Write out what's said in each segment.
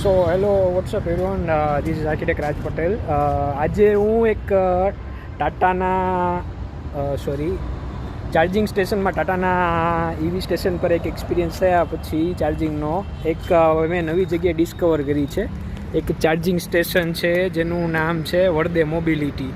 So hello what's up everyone, this is architect Raj Patel. આજે હું એક ટાટાના ચાર્જિંગ સ્ટેશનમાં ટાટાના EV સ્ટેશન પર એક એક્સપિરિયન્સ થયા પછી ચાર્જિંગનો એક મેં નવી જગ્યાએ ડિસ્કવર કરી છે. એક ચાર્જિંગ સ્ટેશન છે જેનું નામ છે વર્દે મોબિલિટી.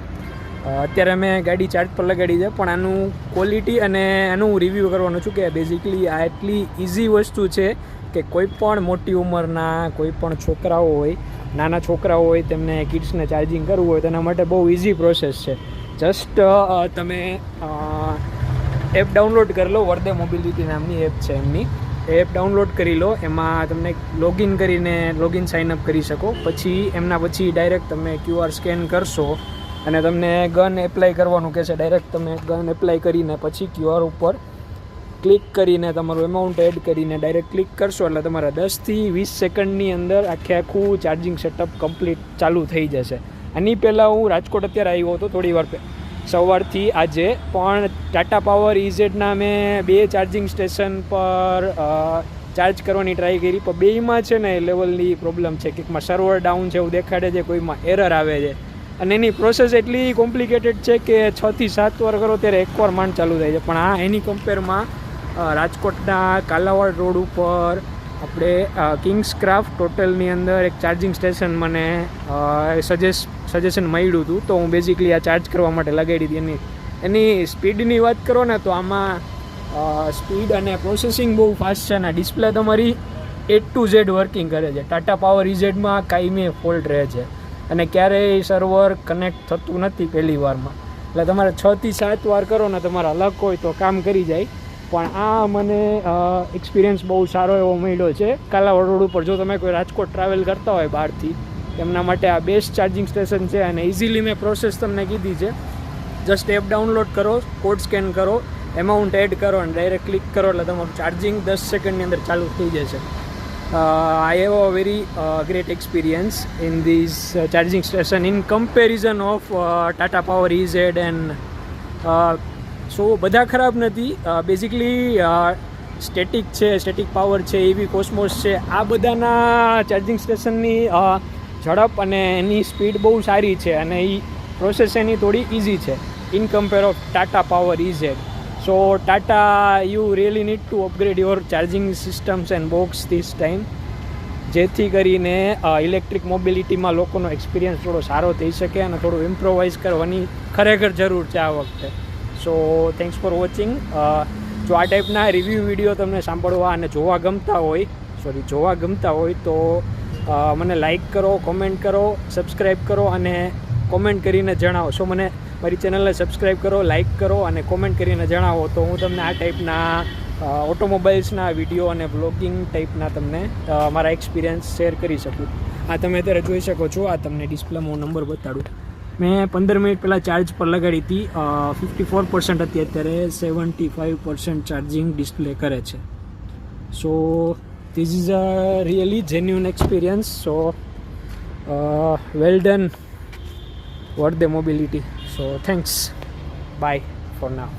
અત્યારે મેં ગાડી ચાર્જ પર લગાડી છે, પણ આનું ક્વોલિટી અને આનું હું રિવ્યૂ કરવાનું છું કે બેઝિકલી આ એટલી ઇઝી વસ્તુ છે કે કોઈ પણ મોટી ઉંમરના કોઈ પણ છોકરાઓ હોય, નાના છોકરાઓ હોય, તેમને કિડ્સને ચાર્જિંગ કરવું હોય તેના માટે બહુ ઇઝી પ્રોસેસ છે. જસ્ટ તમે એપ ડાઉનલોડ કરી લો, વર્દે મોબિલિટી નામની એપ છે એમની. એપ ડાઉનલોડ કરી લો, એમાં તમને લોગિન કરીને લોગિન સાઇનઅપ કરી શકો. પછી ડાયરેક્ટ તમે QR સ્કેન કરશો અને તમને ગન એપ્લાય કરવાનું કહેશે. ડાયરેક્ટ તમે ગન એપ્લાય કરીને પછી QR ઉપર ક્લિક કરીને તમારું એમાઉન્ટ એડ કરીને ડાયરેક્ટ ક્લિક કરશો એટલે તમારા 10 થી 20 સેકન્ડની અંદર આખું ચાર્જિંગ સેટઅપ કમ્પ્લીટ ચાલુ થઈ જશે. આની પહેલાં હું રાજકોટ અત્યારે આવ્યો હતો થોડી વાર સવારથી આજે, પણ ટાટા પાવર EZના મેં 2 ચાર્જિંગ સ્ટેશન પર ચાર્જ કરવાની ટ્રાય કરી, પણ બેયમાં છે ને એ લેવલની પ્રોબ્લેમ છે. કંઈકમાં સર્વર ડાઉન છે એવું દેખાડે છે, કોઈમાં એરર આવે છે અને એની પ્રોસેસ એટલી કોમ્પ્લિકેટેડ છે કે 6 થી 7 વાર કરો ત્યારે એકવાર માંડ ચાલુ થાય છે. પણ આ એની કમ્પેરમાં રાજકોટના કાલાવાડ રોડ ઉપર આપણે કિંગ્સ ક્રાફ્ટ હોટલની અંદર એક ચાર્જિંગ સ્ટેશન મને સજેશન મળ્યું હતું, તો હું બેઝિકલી આ ચાર્જ કરવા માટે લગાડી હતી. એની સ્પીડની વાત કરો ને તો આમાં સ્પીડ અને પ્રોસેસિંગ બહુ ફાસ્ટ છે અને ડિસ્પ્લે તમારી A to Z વર્કિંગ કરે છે. ટાટા પાવર EZમાં કાયમી ફોલ્ટ રહે છે અને ક્યારેય સર્વર કનેક્ટ થતું નથી પહેલી વારમાં. એટલે તમારે 6 થી 7 વાર કરો ને તમારા લક હોય તો કામ કરી જાય. પણ આ મને એક્સપિરિયન્સ બહુ સારો એવો મળ્યો છે કાલાવાડ રોડ ઉપર. જો તમે કોઈ રાજકોટ ટ્રાવેલ કરતા હોય બહારથી, તેમના માટે આ બેસ્ટ ચાર્જિંગ સ્ટેશન છે અને ઇઝીલી મેં પ્રોસેસ તમને કીધી છે. જસ્ટ એપ ડાઉનલોડ કરો, કોડ સ્કેન કરો, એમાઉન્ટ એડ કરો અને ડાયરેક્ટ ક્લિક કરો એટલે તમારું ચાર્જિંગ 10 સેકન્ડની અંદર ચાલુ થઈ જશે. I have a very great experience in this charging station in comparison of Tata Power EZ and સો બધા ખરાબ નથી. બેઝિકલી સ્ટેટિક છે, સ્ટેટિક પાવર છે, EV કોસ્મોસ છે, આ બધાના ચાર્જિંગ સ્ટેશનની ઝડપ અને એની સ્પીડ બહુ સારી છે અને એ પ્રોસેસ એની થોડી ઇઝી છે in compare of Tata power EZ. So Tata you really need to upgrade your charging systems and box this time, જેથી કરીને ઇલેક્ટ્રિક મોબિલિટીમાં લોકોનો એક્સપિરિયન્સ થોડો સારો થઈ શકે અને થોડું ઇમ્પ્રોવાઇઝ કરવાની ખરેખર જરૂર છે આ વખતે. સો થેન્ક્સ ફોર વોચિંગ. જો આ ટાઈપના રિવ્યૂ વિડીયો તમને સાંભળવા અને જોવા ગમતા હોય તો મને લાઈક કરો, કોમેન્ટ કરો, સબસ્ક્રાઈબ કરો અને કોમેન્ટ કરીને જણાવો. સો મને મારી ચેનલને સબસ્ક્રાઈબ કરો, લાઈક કરો અને કોમેન્ટ કરીને જણાવો તો હું તમને આ ટાઈપના ઓટોમોબાઈલ્સના વિડીયો અને બ્લોગિંગ ટાઈપના તમને મારા એક્સપિરિયન્સ શેર કરી શકું. આ તમે અત્યારે જોઈ શકો છો, આ તમને ડિસ્પ્લેમાં હું નંબર બતાડું. મેં 15 મિનિટ પહેલાં ચાર્જ પર લગાડી હતી, 54% હતી, અત્યારે 75% ચાર્જિંગ ડિસ્પ્લે કરે છે. So this is a really genuine experience. So well done Verde mobility. So thanks, bye for now.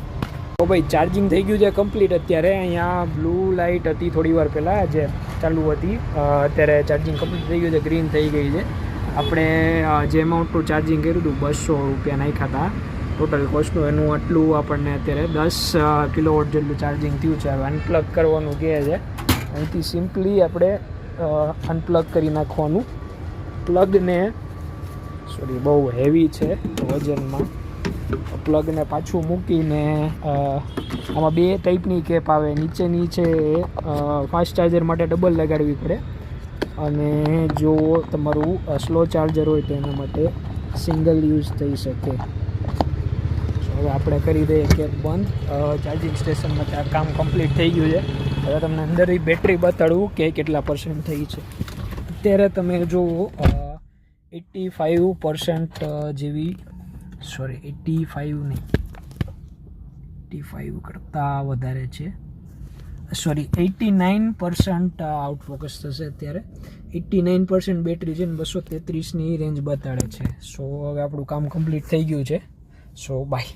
તો ભાઈ ચાર્જિંગ થઈ ગયું છે કમ્પ્લીટ. અત્યારે અહીંયા બ્લુ લાઇટ હતી થોડી વાર પહેલાં જે ચાલુ હતી, અત્યારે ચાર્જિંગ કમ્પ્લીટ થઈ ગયું છે, ગ્રીન થઈ ગઈ છે. આપણે જે એમાઉન્ટનું ચાર્જિંગ કર્યું હતું 200 રૂપિયા નાખ્યા હતા ટોટલ કોસ્ટનું, એનું આટલું આપણને અત્યારે 10 કિલોવોટ જેટલું ચાર્જિંગ થયું છે. હવે અનપ્લગ કરવાનું કહે છે, અહીંથી સિમ્પલી આપણે અનપ્લગ કરી નાખવાનું. પ્લગને બહુ હેવી છે વજનમાં, પ્લગને પાછું મૂકીને આમાં 2 ટાઈપની કેપ આવે. નીચેની છે ફાસ્ટ ચાર્જર માટે ડબલ લગાડવી પડે અને જો તમારું સ્લો ચાર્જર હોય તો એના માટે સિંગલ યુઝ થઈ શકે. હવે આપણે કરી દઈએ કેપ બંધ. ચાર્જિંગ સ્ટેશનમાં આ કામ કમ્પ્લીટ થઈ ગયું છે. હવે તમને અંદરની બેટરી બતાડવું કે કેટલા % થઈ છે. અત્યારે તમે જુઓ 85% જેવી, 85 કરતાં વધારે છે. 89% આઉટ ફોકસ થશે. અત્યારે 89% બેટરી છે ને 233ની રેન્જ બતાડે છે. સો હવે આપણું કામ કમ્પ્લીટ થઈ ગયું છે. So bye.